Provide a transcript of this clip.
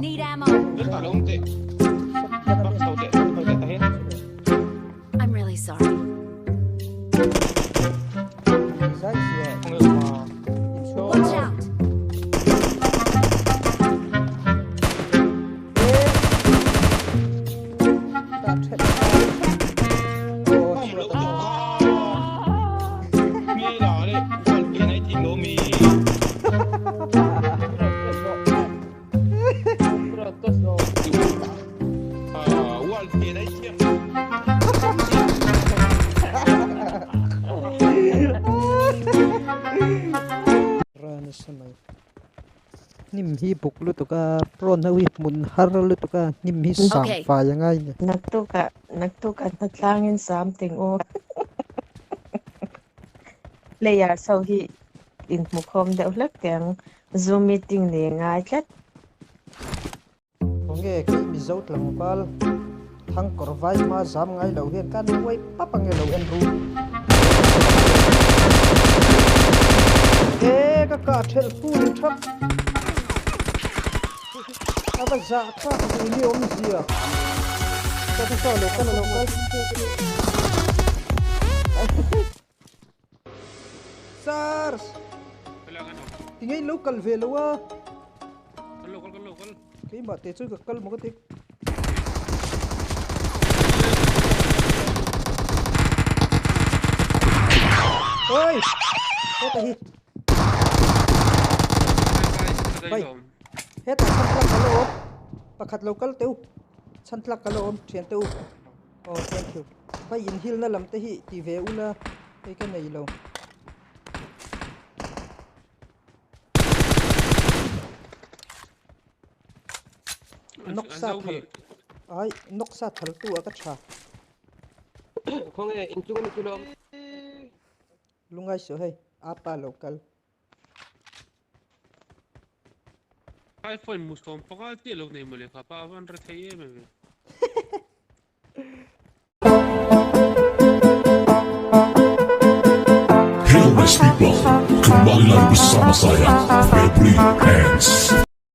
Need ammo. I'm really sorry. Watch out. Nim hi buk lu to ka pron hawi mun har lu to ka nim hi sam fa yang ai ne naktuka natlangin something o player so hi in mukhom de ulak yang zoom meeting ne ngai tlat nge ki Mizo tlang pal thang kor vai ma zam ngai lo hian kan wai papang lo en ru ka thel full truck aba za ka ni om zia ka lo SARS tingay local velo local cái mà tết chơi cái một cái tết ôi có tay hit bay hết là săn lắc cái lỗ pakat local tiêu săn lắc cái lỗ chuyển tiêu oh thank you bay in hill na làm tay hit thì về ula cái này lâu noksa thal tu aka tha không nghe in chung chung lom lungai so hey apa local iPhone muskom pakai ti lok nei mole khapa awan ra thei em Hello nice people, kembali lagi bersama saya Febri Hands.